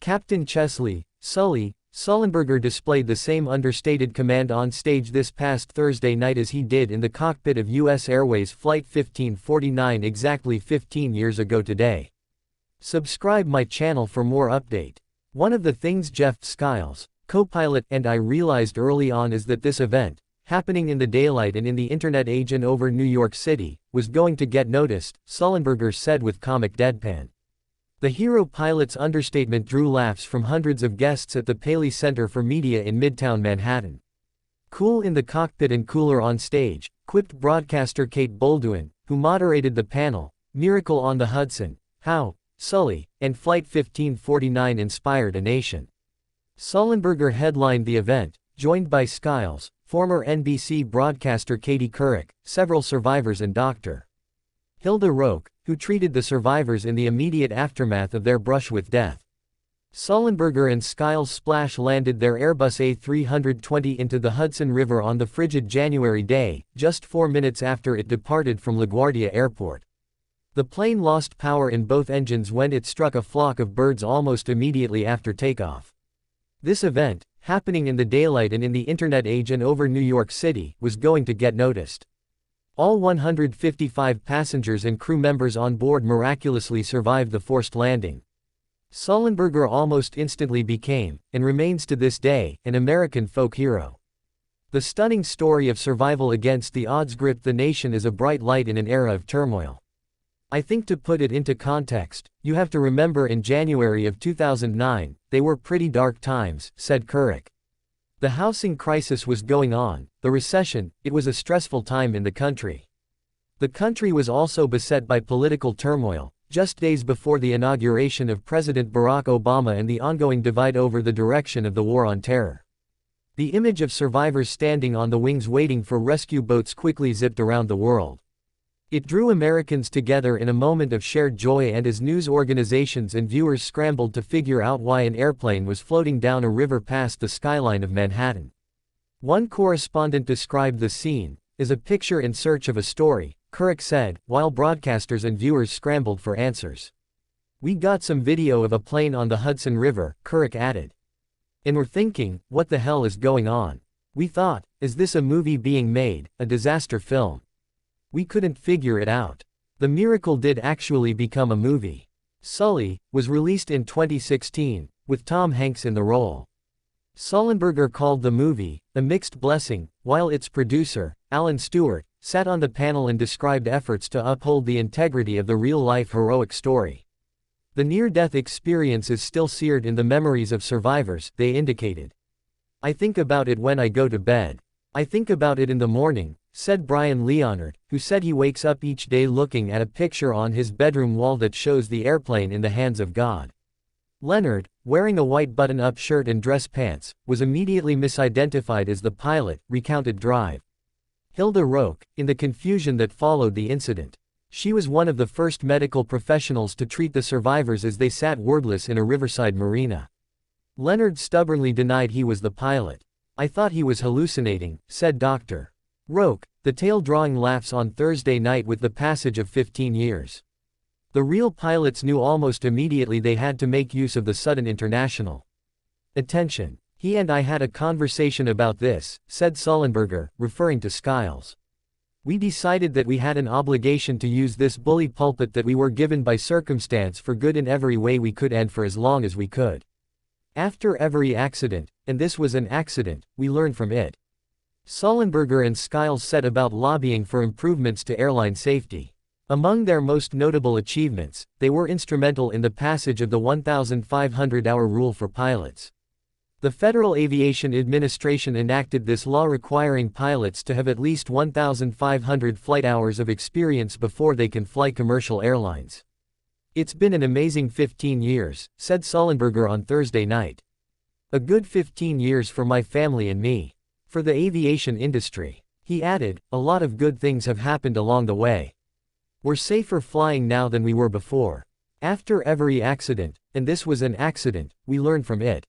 Captain Chesley, Sully, Sullenberger displayed the same understated command on stage this past Thursday night as he did in the cockpit of U.S. Airways Flight 1549 exactly 15 years ago today. Subscribe my channel for more update. One of the things Jeff Skiles, co-pilot, and I realized early on is that this event, happening in the daylight and in the internet age and over New York City, was going to get noticed, Sullenberger said with comic deadpan. The hero pilot's understatement drew laughs from hundreds of guests at the Paley Center for Media in Midtown Manhattan. Cool in the cockpit and cooler on stage, quipped broadcaster Kate Bolduin, who moderated the panel. Miracle on the Hudson, how Sully and Flight 1549 inspired a nation. Sullenberger headlined the event, joined by Skiles, former NBC broadcaster Katie Couric, several survivors and Dr. Hilda Roque, who treated the survivors in the immediate aftermath of their brush with death. Sullenberger and Skiles splash landed their Airbus A320 into the Hudson River on the frigid January day, just 4 minutes after it departed from LaGuardia Airport. The plane lost power in both engines when it struck a flock of birds almost immediately after takeoff. This event, happening in the daylight and in the internet age and over New York City, was going to get noticed. All 155 passengers and crew members on board miraculously survived the forced landing. Sullenberger almost instantly became, and remains to this day, an American folk hero. The stunning story of survival against the odds gripped the nation as a bright light in an era of turmoil. I think to put it into context, you have to remember in January of 2009, they were pretty dark times, said Couric. The housing crisis was going on, the recession, it was a stressful time in the country. The country was also beset by political turmoil, just days before the inauguration of President Barack Obama and the ongoing divide over the direction of the war on terror. The image of survivors standing on the wings waiting for rescue boats quickly zipped around the world. It drew Americans together in a moment of shared joy and as news organizations and viewers scrambled to figure out why an airplane was floating down a river past the skyline of Manhattan. One correspondent described the scene as a picture in search of a story, Couric said, while broadcasters and viewers scrambled for answers. We got some video of a plane on the Hudson River, Couric added. And we're thinking, what the hell is going on? We thought, is this a movie being made, a disaster film? We couldn't figure it out. The miracle did actually become a movie. Sully was released in 2016, with Tom Hanks in the role. Sullenberger called the movie a mixed blessing, while its producer, Alan Stewart, sat on the panel and described efforts to uphold the integrity of the real-life heroic story. The near-death experience is still seared in the memories of survivors, they indicated. I think about it when I go to bed. I think about it in the morning, said Brian Leonard, who said he wakes up each day looking at a picture on his bedroom wall that shows the airplane in the hands of God. Leonard, wearing a white button-up shirt and dress pants, was immediately misidentified as the pilot, recounted Drive. Hilda Roque, in the confusion that followed the incident. She was one of the first medical professionals to treat the survivors as they sat wordless in a riverside marina. Leonard stubbornly denied he was the pilot. I thought he was hallucinating, said Dr. Roque, the tale drawing laughs on Thursday night with the passage of 15 years. The real pilots knew almost immediately they had to make use of the sudden international attention. He and I had a conversation about this, said Sullenberger, referring to Skiles. We decided that we had an obligation to use this bully pulpit that we were given by circumstance for good in every way we could and for as long as we could. After every accident, and this was an accident, we learn from it. Sullenberger and Skiles set about lobbying for improvements to airline safety. Among their most notable achievements, they were instrumental in the passage of the 1,500-hour rule for pilots. The Federal Aviation Administration enacted this law requiring pilots to have at least 1,500 flight hours of experience before they can fly commercial airlines. It's been an amazing 15 years, said Sullenberger on Thursday night. A good 15 years for my family and me. For the aviation industry. He added, a lot of good things have happened along the way. We're safer flying now than we were before. After every accident, and this was an accident, we learn from it.